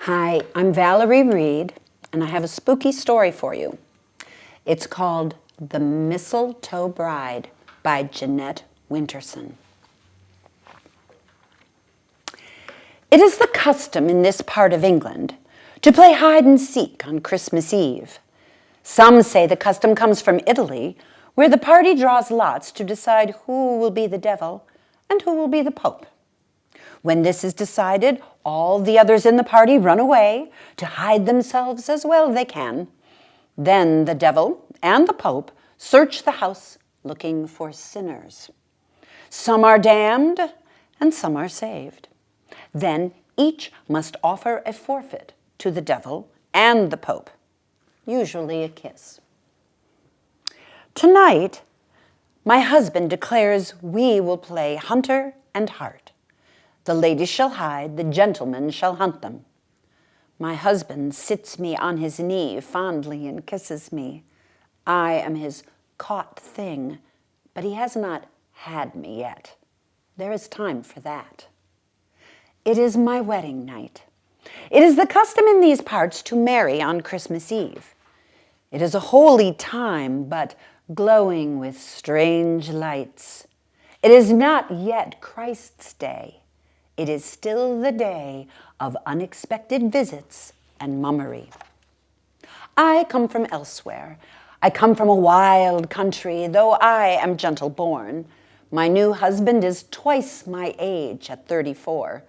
Hi, I'm Valerie Reid, and I have a spooky story for you. It's called The Mistletoe Bride by Jeanette Winterson. It is the custom in this part of England to play hide and seek on Christmas Eve. Some say the custom comes from Italy, where the party draws lots to decide who will be the devil and who will be the Pope. When this is decided, all the others in the party run away to hide themselves as well they can. Then the devil and the Pope search the house looking for sinners. Some are damned and some are saved. Then each must offer a forfeit to the devil and the Pope, usually a kiss. Tonight, my husband declares we will play hunter and hart. The ladies shall hide, the gentlemen shall hunt them. My husband sits me on his knee fondly and kisses me. I am his caught thing, but he has not had me yet. There is time for that. It is my wedding night. It is the custom in these parts to marry on Christmas Eve. It is a holy time, but glowing with strange lights. It is not yet Christ's day. It is still the day of unexpected visits and mummery. I come from elsewhere. I come from a wild country, though I am gentle born. My new husband is twice my age at 34.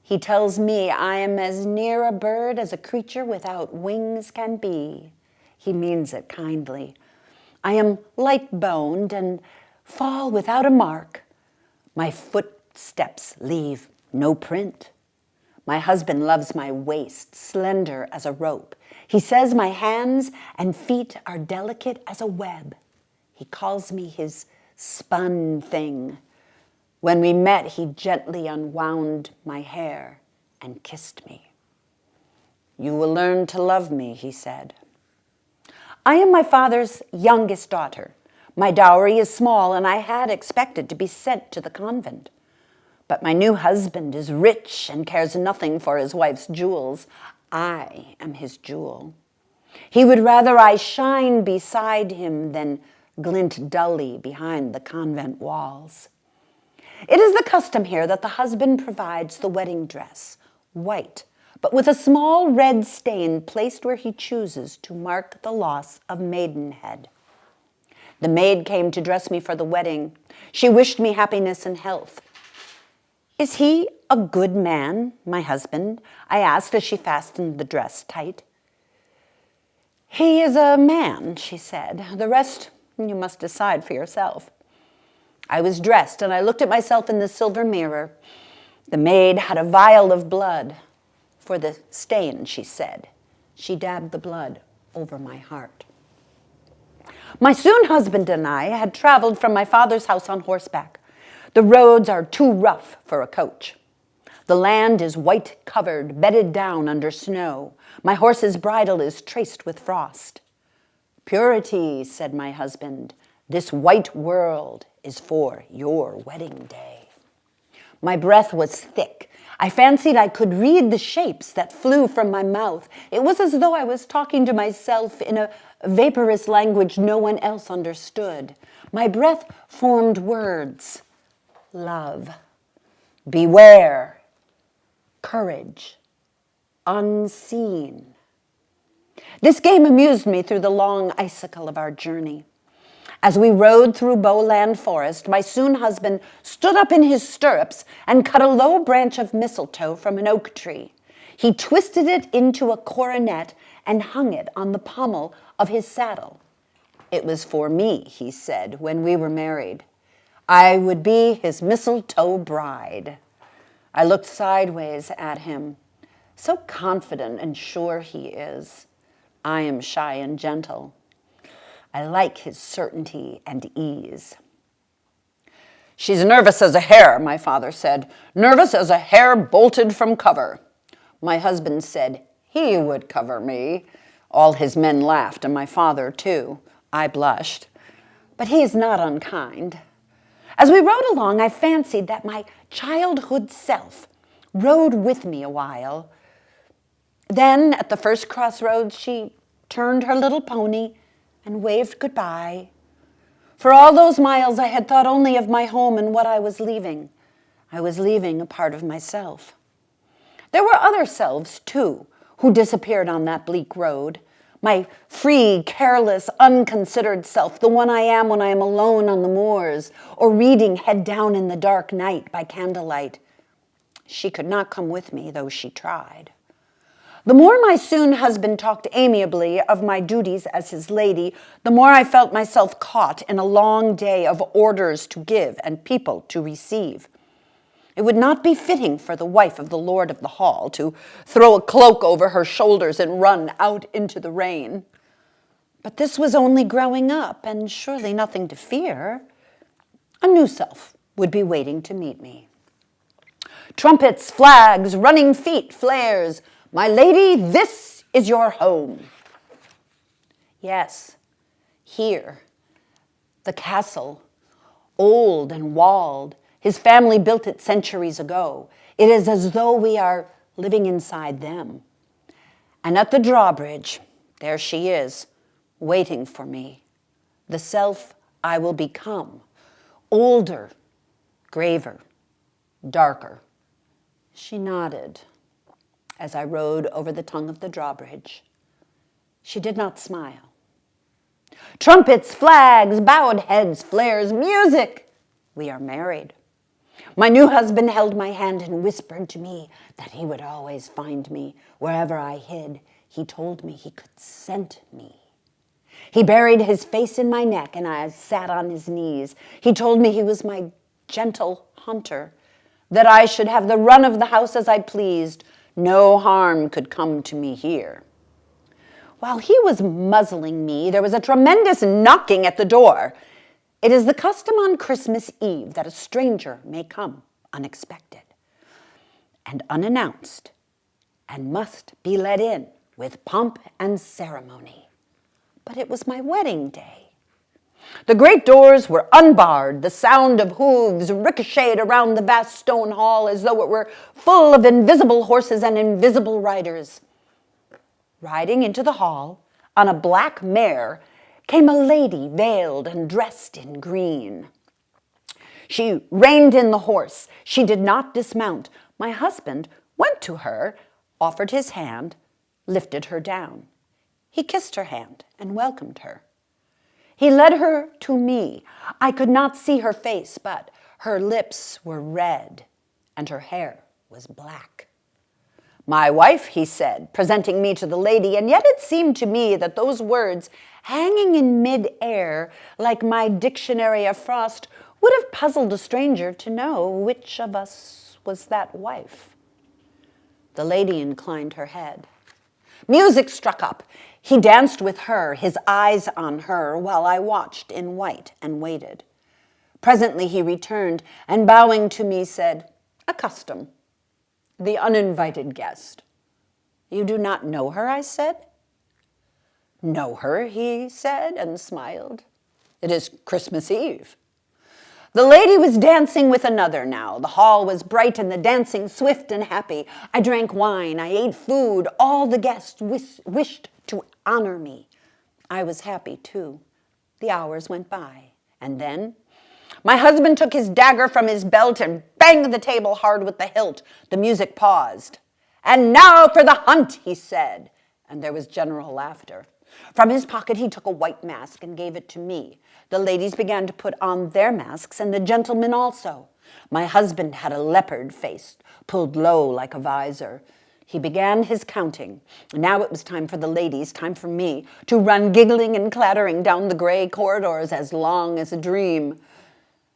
He tells me I am as near a bird as a creature without wings can be. He means it kindly. I am light-boned and fall without a mark. My footsteps leave no print. My husband loves my waist, slender as a rope. He says my hands and feet are delicate as a web. He calls me his spun thing. When we met, he gently unwound my hair and kissed me. You will learn to love me, he said. I am my father's youngest daughter. My dowry is small, and I had expected to be sent to the convent. But my new husband is rich and cares nothing for his wife's jewels. I am his jewel. He would rather I shine beside him than glint dully behind the convent walls. It is the custom here that the husband provides the wedding dress, white, but with a small red stain placed where he chooses to mark the loss of maidenhead. The maid came to dress me for the wedding. She wished me happiness and health. Is he a good man, my husband? I asked as she fastened the dress tight. He is a man, she said. The rest you must decide for yourself. I was dressed and I looked at myself in the silver mirror. The maid had a vial of blood. For the stain, she said. She dabbed the blood over my heart. My soon husband and I had traveled from my father's house on horseback. The roads are too rough for a coach. The land is white covered, bedded down under snow. My horse's bridle is traced with frost. Purity, said my husband, this white world is for your wedding day. My breath was thick. I fancied I could read the shapes that flew from my mouth. It was as though I was talking to myself in a vaporous language no one else understood. My breath formed words. Love, beware, courage, unseen. This game amused me through the long icicle of our journey. As we rode through Bowland Forest, my soon husband stood up in his stirrups and cut a low branch of mistletoe from an oak tree. He twisted it into a coronet and hung it on the pommel of his saddle. It was for me, he said, when we were married. I would be his mistletoe bride. I looked sideways at him. So confident and sure he is. I am shy and gentle. I like his certainty and ease. She's nervous as a hare, my father said. Nervous as a hare bolted from cover. My husband said he would cover me. All his men laughed, and my father too. I blushed. But he is not unkind. As we rode along, I fancied that my childhood self rode with me a while. Then, at the first crossroads, she turned her little pony and waved goodbye. For all those miles, I had thought only of my home and what I was leaving. I was leaving a part of myself. There were other selves, too, who disappeared on that bleak road. My free, careless, unconsidered self, the one I am when I am alone on the moors or reading head down in the dark night by candlelight. She could not come with me, though she tried. The more my soon husband talked amiably of my duties as his lady, the more I felt myself caught in a long day of orders to give and people to receive. It would not be fitting for the wife of the Lord of the Hall to throw a cloak over her shoulders and run out into the rain. But this was only growing up, and surely nothing to fear. A new self would be waiting to meet me. Trumpets, flags, running feet, flares. My lady, this is your home. Yes, here, the castle, old and walled. His family built it centuries ago. It is as though we are living inside them. And at the drawbridge, there she is, waiting for me, the self I will become, older, graver, darker. She nodded as I rode over the tongue of the drawbridge. She did not smile. Trumpets, flags, bowed heads, flares, music. We are married. My new husband held my hand and whispered to me that he would always find me wherever I hid. He told me he could scent me. He buried his face in my neck and I sat on his knees. He told me he was my gentle hunter, that I should have the run of the house as I pleased. No harm could come to me here. While he was muzzling me, there was a tremendous knocking at the door. It is the custom on Christmas Eve that a stranger may come unexpected and unannounced and must be let in with pomp and ceremony. But it was my wedding day. The great doors were unbarred. The sound of hooves ricocheted around the vast stone hall as though it were full of invisible horses and invisible riders. Riding into the hall on a black mare came a lady veiled and dressed in green. She reined in the horse. She did not dismount. My husband went to her, offered his hand, lifted her down. He kissed her hand and welcomed her. He led her to me. I could not see her face, but her lips were red and her hair was black. My wife, he said, presenting me to the lady, and yet it seemed to me that those words, hanging in mid-air like my dictionary of frost, would have puzzled a stranger to know which of us was that wife. The lady inclined her head. Music struck up. He danced with her, his eyes on her, while I watched in white and waited. Presently he returned, and bowing to me said, "A custom, the uninvited guest." "You do not know her?" I said. "Know her," he said, and smiled. "It is Christmas Eve." The lady was dancing with another now. The hall was bright and the dancing swift and happy. I drank wine, I ate food. All the guests wished to honor me. I was happy, too. The hours went by, and then my husband took his dagger from his belt and banged the table hard with the hilt. The music paused. "And now for the hunt," he said, and there was general laughter. From his pocket he took a white mask and gave it to me. The ladies began to put on their masks, and the gentlemen also. My husband had a leopard face, pulled low like a visor. He began his counting. Now it was time for the ladies, time for me, to run giggling and clattering down the gray corridors as long as a dream.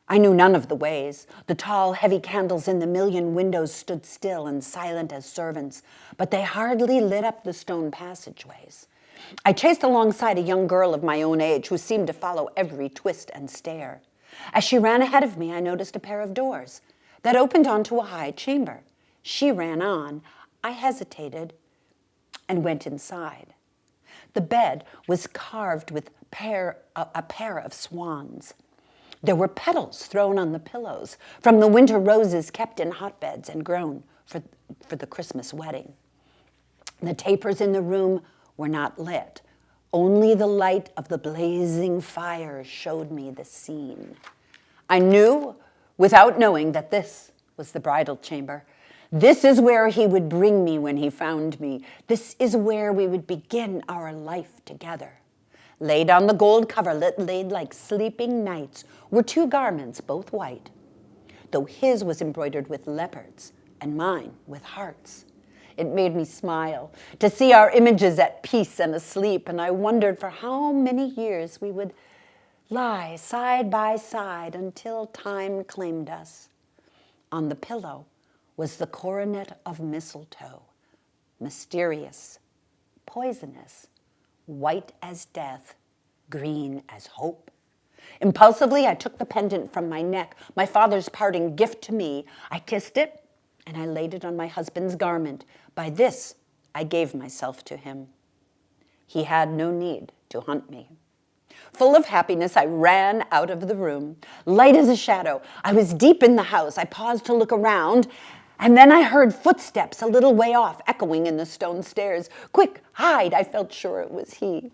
I knew none of the ways. The tall, heavy candles in the million windows stood still and silent as servants, but they hardly lit up the stone passageways. I chased alongside a young girl of my own age who seemed to follow every twist and stare. As she ran ahead of me, I noticed a pair of doors that opened onto a high chamber. She ran on. I hesitated and went inside. The bed was carved with a pair of swans. There were petals thrown on the pillows from the winter roses kept in hotbeds and grown for the Christmas wedding. The tapers in the room were not lit. Only the light of the blazing fire showed me the scene. I knew, without knowing, that this was the bridal chamber. This is where he would bring me when he found me. This is where we would begin our life together. Laid on the gold coverlet, laid like sleeping knights, were two garments, both white, though his was embroidered with leopards and mine with hearts. It made me smile to see our images at peace and asleep, and I wondered for how many years we would lie side by side until time claimed us. On the pillow was the coronet of mistletoe, mysterious, poisonous, white as death, green as hope. Impulsively, I took the pendant from my neck, my father's parting gift to me. I kissed it, and I laid it on my husband's garment. By this, I gave myself to him. He had no need to hunt me. Full of happiness, I ran out of the room. Light as a shadow, I was deep in the house. I paused to look around, and then I heard footsteps a little way off, echoing in the stone stairs. Quick, hide, I felt sure it was he.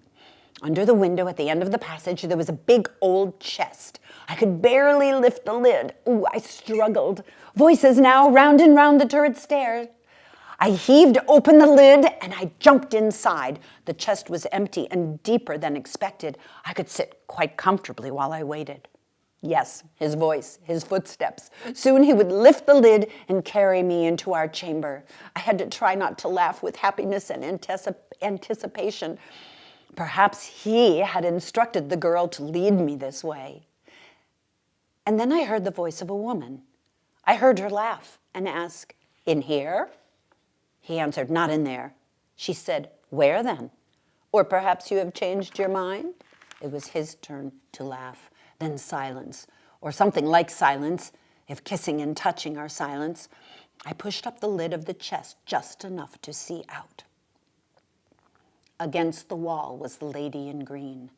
Under the window at the end of the passage, there was a big old chest. I could barely lift the lid. Ooh, I struggled. Voices now, round and round the turret stairs. I heaved open the lid and I jumped inside. The chest was empty and deeper than expected. I could sit quite comfortably while I waited. Yes, his voice, his footsteps. Soon he would lift the lid and carry me into our chamber. I had to try not to laugh with happiness and anticipation. Perhaps he had instructed the girl to lead me this way. And then I heard the voice of a woman. I heard her laugh and ask, "In here?" He answered, "Not in there." She said, "Where then? Or perhaps you have changed your mind?" It was his turn to laugh. Then silence, or something like silence, if kissing and touching are silence. I pushed up the lid of the chest just enough to see out. Against the wall was the lady in green,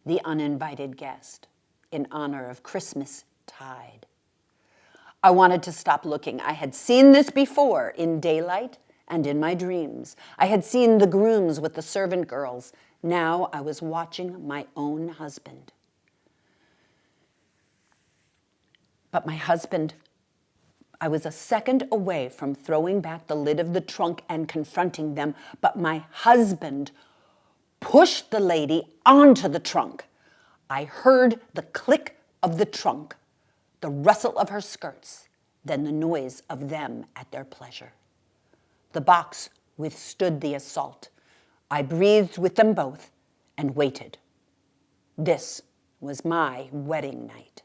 the uninvited guest, in honor of Christmas tide. I wanted to stop looking. I had seen this before, in daylight and in my dreams. I had seen the grooms with the servant girls. Now I was watching my own husband. But my husband, I was a second away from throwing back the lid of the trunk and confronting them, but my husband pushed the lady onto the trunk. I heard the click of the trunk, the rustle of her skirts, then the noise of them at their pleasure. The box withstood the assault. I breathed with them both and waited. This was my wedding night.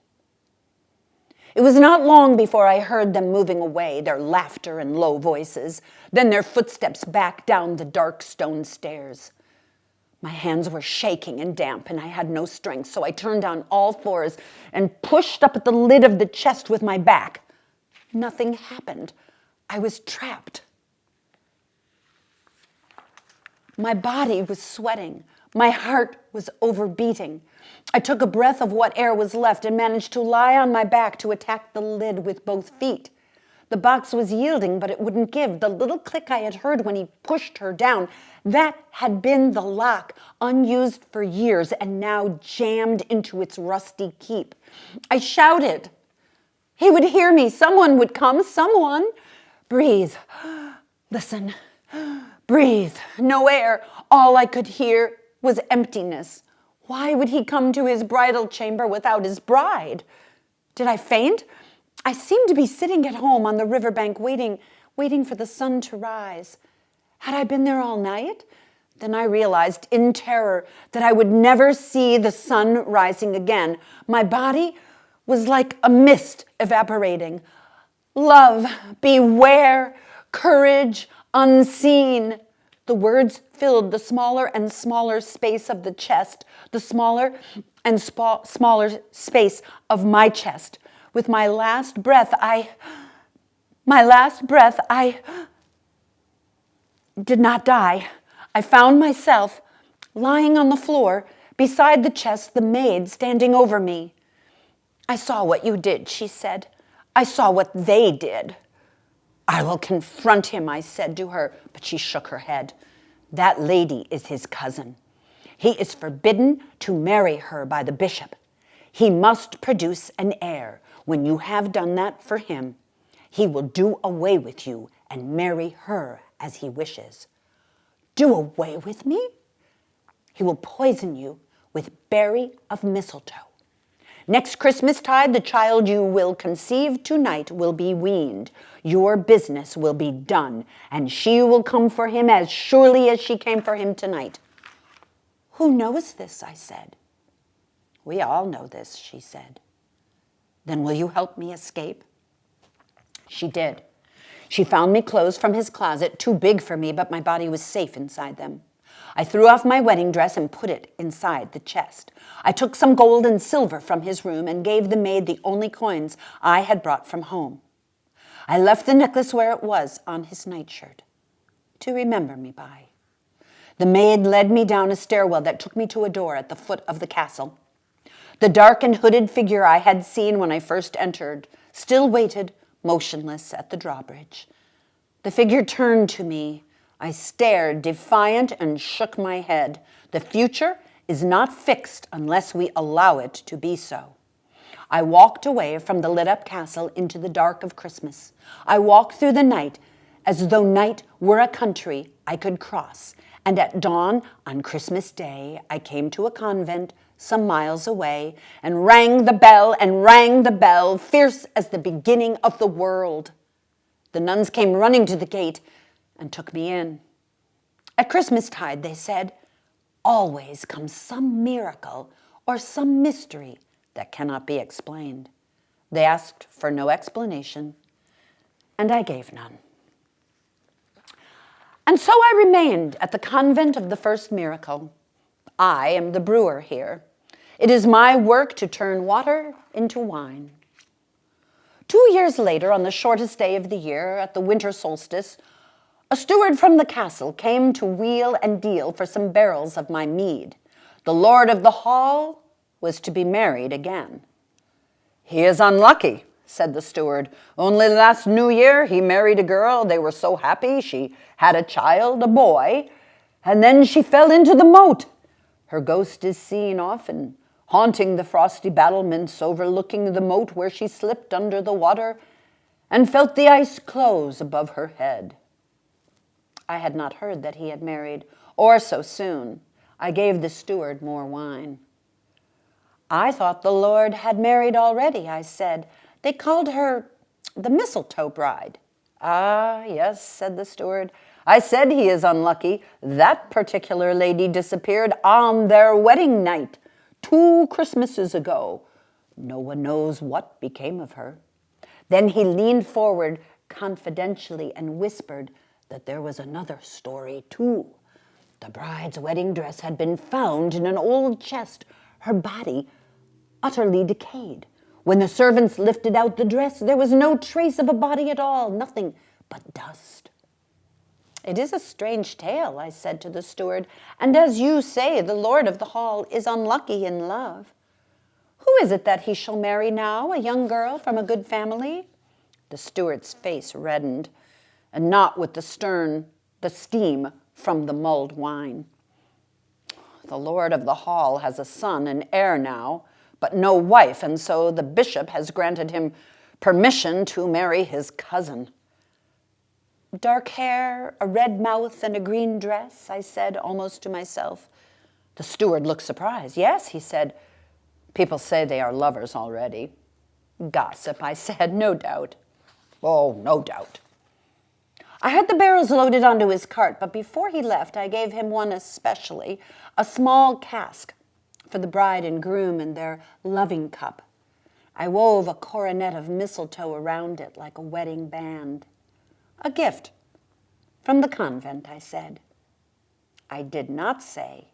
It was not long before I heard them moving away, their laughter and low voices, then their footsteps back down the dark stone stairs. My hands were shaking and damp, and I had no strength, so I turned on all fours and pushed up at the lid of the chest with my back. Nothing happened. I was trapped. My body was sweating. My heart was overbeating. I took a breath of what air was left and managed to lie on my back to attack the lid with both feet. The box was yielding, but it wouldn't give. The little click I had heard when he pushed her down, that had been the lock, unused for years and now jammed into its rusty keep. I shouted. He would hear me. Someone would come. Someone. Breathe. Listen. Breathe. No air. All I could hear was emptiness. Why would he come to his bridal chamber without his bride? Did I faint? I seemed to be sitting at home on the riverbank waiting for the sun to rise. Had I been there all night? Then I realized in terror that I would never see the sun rising again. My body was like a mist evaporating. Love, beware, courage, unseen. The words filled the smaller and smaller space of the chest, the smaller and smaller space of my chest. With my last breath, I did not die. I found myself lying on the floor beside the chest, the maid standing over me. "I saw what you did," she said. "I saw what they did." "I will confront him," I said to her, but she shook her head. That lady is his cousin. He is forbidden to marry her by the bishop. He must produce an heir. When you have done that for him, he will do away with you and marry her as he wishes. Do away with me? He will poison you with berry of mistletoe. Next Christmastide, the child you will conceive tonight will be weaned. Your business will be done, and she will come for him as surely as she came for him tonight. Who knows this? I said. We all know this, she said. Then will you help me escape? She did. She found me clothes from his closet, too big for me, but my body was safe inside them. I threw off my wedding dress and put it inside the chest. I took some gold and silver from his room and gave the maid the only coins I had brought from home. I left the necklace where it was on his nightshirt, to remember me by. The maid led me down a stairwell that took me to a door at the foot of the castle. The dark and hooded figure I had seen when I first entered still waited, motionless, at the drawbridge. The figure turned to me. I stared, defiant, and shook my head. The future is not fixed unless we allow it to be so. I walked away from the lit-up castle into the dark of Christmas. I walked through the night as though night were a country I could cross. And at dawn on Christmas Day, I came to a convent some miles away and rang the bell, fierce as the beginning of the world. The nuns came running to the gate and took me in. At Christmastide, they said, always comes some miracle or some mystery that cannot be explained. They asked for no explanation, and I gave none. And so I remained at the convent of the first miracle. I am the brewer here. It is my work to turn water into wine. 2 years later, on the shortest day of the year, at the winter solstice, a steward from the castle came to wheel and deal for some barrels of my mead. The lord of the hall was to be married again. He is unlucky, said the steward. Only last New Year he married a girl. They were so happy. She had a child, a boy, and then she fell into the moat. Her ghost is seen often, haunting the frosty battlements overlooking the moat where she slipped under the water and felt the ice close above her head. I had not heard that he had married, or so soon. I gave the steward more wine. I thought the Lord had married already, I said. They called her the Mistletoe Bride. Ah, yes, said the steward. I said he is unlucky. That particular lady disappeared on their wedding night 2 Christmases ago. No one knows what became of her. Then he leaned forward confidentially and whispered that there was another story, too. The bride's wedding dress had been found in an old chest, her body utterly decayed. When the servants lifted out the dress, there was no trace of a body at all, nothing but dust. It is a strange tale, I said to the steward, and as you say, the lord of the hall is unlucky in love. Who is it that he shall marry now, a young girl from a good family? The steward's face reddened, and not with the steam from the mulled wine. The lord of the hall has a son and heir now, but no wife, and so the bishop has granted him permission to marry his cousin. Dark hair, a red mouth, and a green dress, I said almost to myself. The steward looked surprised. Yes, he said, people say they are lovers already. Gossip, I said, no doubt. Oh, no doubt. I had the barrels loaded onto his cart, but before he left, I gave him one especially, a small cask for the bride and groom and their loving cup. I wove a coronet of mistletoe around it like a wedding band. A gift from the convent, I said. I did not say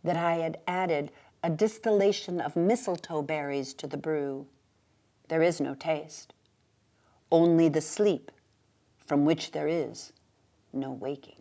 that I had added a distillation of mistletoe berries to the brew. There is no taste, only the sleep from which there is no waking.